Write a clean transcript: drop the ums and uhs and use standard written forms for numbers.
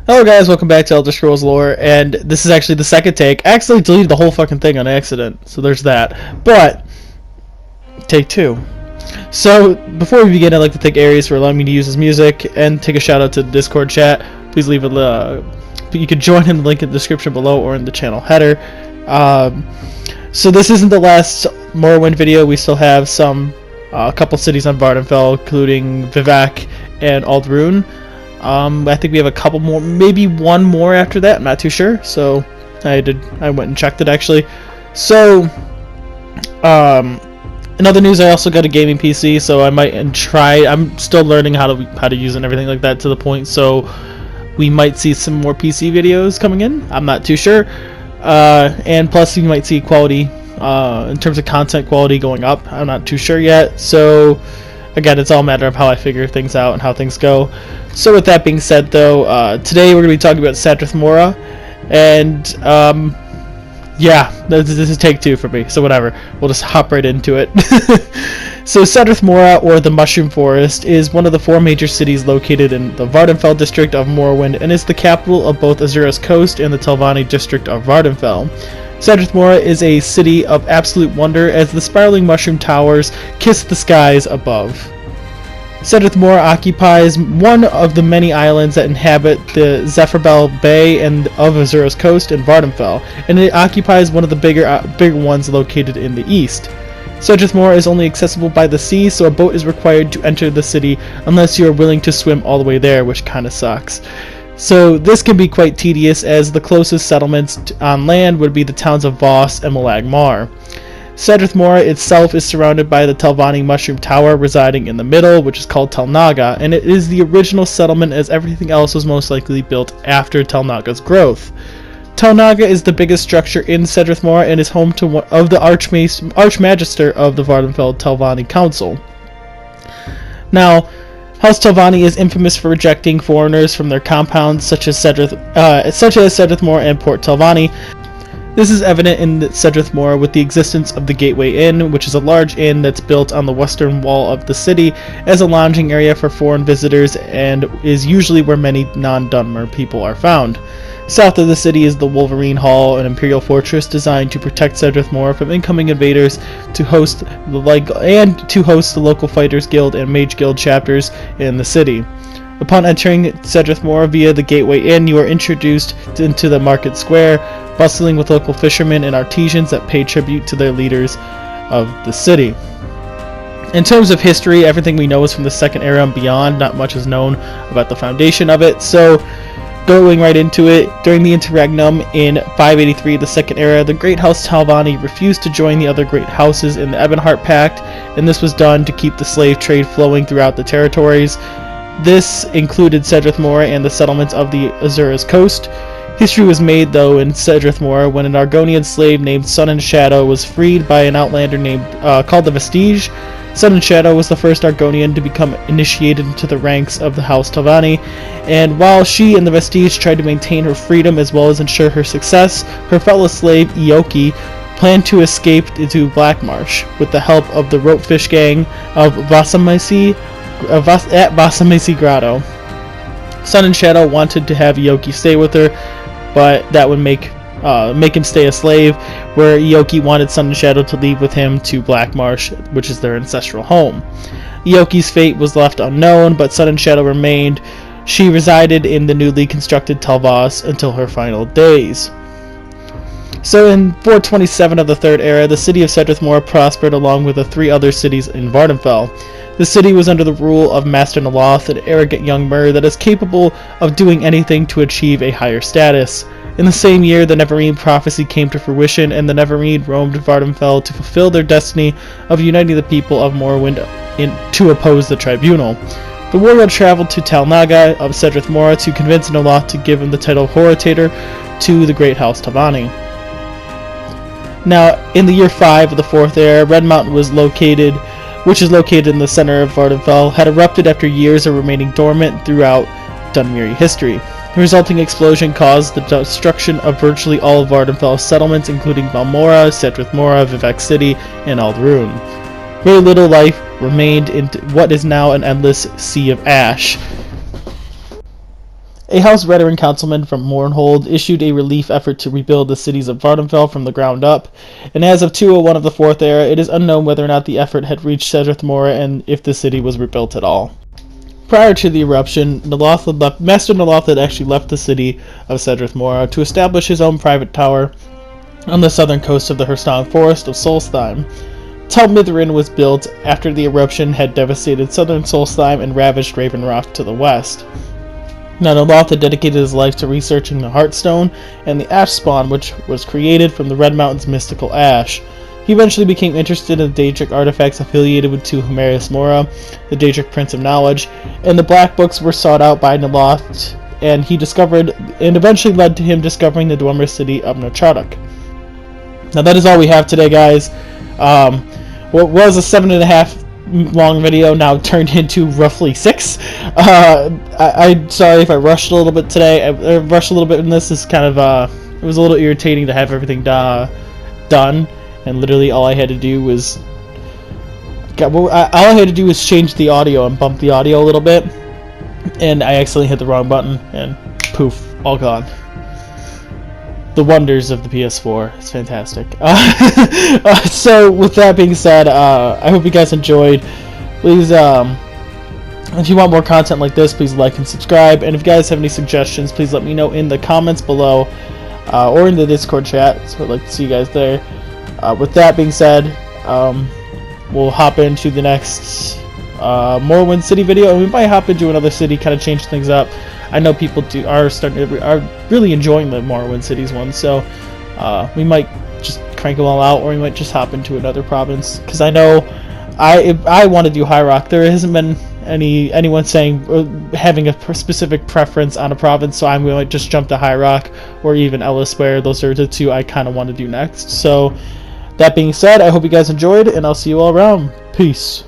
Hello guys, welcome back to Elder Scrolls Lore, and this is actually the second take. I actually deleted the whole fucking thing on accident, so there's that. But, take two. So, before we begin, I'd like to thank Aries for allowing me to use his music, and take a shout out to the Discord chat. Please leave you can join in the link in the description below or in the channel header. So this isn't the last Morrowind video. We still have a couple cities on Vardenfell, including Vivec and Ald'ruhn. I think we have a couple more, maybe one more after that. I'm not too sure. So I went and checked it actually. So in other news, I also got a gaming PC, so I might try. I'm still learning how to use it and everything like that to the point. So we might see some more PC videos coming in. I'm not too sure. And plus, you might see quality in terms of content quality going up. I'm not too sure yet. So again, it's all a matter of how I figure things out and how things go. So with that being said, though, today we're going to be talking about Sadrith Mora, and yeah, this is take two for me, so whatever, we'll just hop right into it. So Sadrith Mora, or the Mushroom Forest, is one of the four major cities located in the Vardenfell district of Morrowind, and is the capital of both Azura's Coast and the Telvanni district of Vardenfell. Sadrith Mora is a city of absolute wonder as the spiraling mushroom towers kiss the skies above. Sadrith Mora occupies one of the many islands that inhabit the Zephyrbell Bay and of Azura's Coast in Vardenfell, and it occupies one of the bigger ones located in the east. Sadrith Mora is only accessible by the sea, so a boat is required to enter the city unless you are willing to swim all the way there, which kinda sucks. So this can be quite tedious, as the closest settlements on land would be the towns of Voss and Molag Mar. Sadrith Mora itself is surrounded by the Telvanni Mushroom Tower residing in the middle, which is called Tel Naga, and it is the original settlement, as everything else was most likely built after Tel Naga's growth. Tel Naga is the biggest structure in Sadrith Mora and is home to one of the Archmagister of the Vardenfell Telvanni Council. Now, House Telvanni is infamous for rejecting foreigners from their compounds, such as Sadrith Mora and Port Telvanni. This is evident in Sadrith Mora with the existence of the Gateway Inn, which is a large inn that's built on the western wall of the city as a lounging area for foreign visitors, and is usually where many non-Dunmer people are found. South of the city is the Wolverine Hall, an imperial fortress designed to protect Sadrith Mora from incoming invaders, to host the local Fighters Guild and Mage Guild chapters in the city. Upon entering Sadrith Mora via the Gateway Inn, you are introduced into the market square, bustling with local fishermen and artisans that pay tribute to their leaders of the city. In terms of history, everything we know is from the Second Era and beyond. Not much is known about the foundation of it, so going right into it, during the Interregnum in 583 the Second Era, the Great House Telvanni refused to join the other great houses in the Ebonheart Pact, and this was done to keep the slave trade flowing throughout the territories. This included Sadrith Mora and the settlements of the Azura's Coast. History was made, though, in Sadrith Mora when an Argonian slave named Sun and Shadow was freed by an outlander called the Vestige. Sun and Shadow was the first Argonian to become initiated into the ranks of the House Telvanni, and while she and the Vestige tried to maintain her freedom as well as ensure her success, her fellow slave, Ioki, planned to escape to Blackmarsh with the help of the Ropefish gang of Vasamisi at Vasamisi Grotto. Sun and Shadow wanted to have Ioki stay with her, but that would make him stay a slave, where Ioki wanted Sun and Shadow to leave with him to Blackmarsh, which is their ancestral home. Ioki's fate was left unknown, but Sun and Shadow remained. She resided in the newly constructed Tel Voss until her final days. So in 427 of the Third Era, the city of Sadrith Mora prospered along with the three other cities in Vardenfell. The city was under the rule of Master Naloth, an arrogant young mer that is capable of doing anything to achieve a higher status. In the same year, the Neverine prophecy came to fruition, and the Neverine roamed Vardenfell to fulfill their destiny of uniting the people of Morrowind to oppose the Tribunal. The warlord traveled to Tel Naga of Sadrith Mora to convince Naloth to give him the title of Horitator to the Great House Telvanni. Now, in the year 5 of the Fourth Era, Red Mountain which is located in the center of Vardenfell, had erupted after years of remaining dormant throughout Dunmeri history. The resulting explosion caused the destruction of virtually all of Vardenfell's settlements, including Balmora, Sadrith Mora, Vivec City, and Ald'ruhn. Very little life remained in what is now an endless sea of ash. A House veteran councilman from Mournhold issued a relief effort to rebuild the cities of Vardenfell from the ground up, and as of 201 of the Fourth Era, it is unknown whether or not the effort had reached Sadrith Mora and if the city was rebuilt at all. Prior to the eruption, Master Naloth had actually left the city of Sadrith Mora to establish his own private tower on the southern coast of the Hersong Forest of Solstheim. Tel Mithryn was built after the eruption had devastated southern Solstheim and ravaged Ravenrock to the west. Now, Naloth had dedicated his life to researching the Heartstone and the Ash Spawn, which was created from the Red Mountain's mystical ash. He eventually became interested in Daedric artifacts affiliated with Sadrith Mora, the Daedric Prince of Knowledge, and the Black Books were sought out by Naloth, and he discovered, and eventually led to him discovering the Dwemer city of Nachardak. Now, that is all we have today, guys. What was a 7.5 long video now turned into roughly 6. I'm sorry if I rushed a little bit today. I rushed a little bit in this. Is kind of it was a little irritating to have everything done, and literally all I had to do was change the audio and bump the audio a little bit, and I accidentally hit the wrong button, and poof, all gone. The wonders of the PS4. It's fantastic. So with that being said, I hope you guys enjoyed. Please, if you want more content like this, please like and subscribe. And if you guys have any suggestions, please let me know in the comments below or in the Discord chat. So I'd like to see you guys there. With that being said, we'll hop into the next Morrowind City video, and we might hop into another city, kind of change things up. I know people are really enjoying the Morrowind Cities one, so we might just crank them all out, or we might just hop into another province. Because I know I want to do High Rock. There hasn't been anyone saying having a specific preference on a province, so I'm going to just jump to High Rock or even Ellisware. Those are the two I kind of want to do next. So that being said, I hope you guys enjoyed, and I'll see you all around. Peace.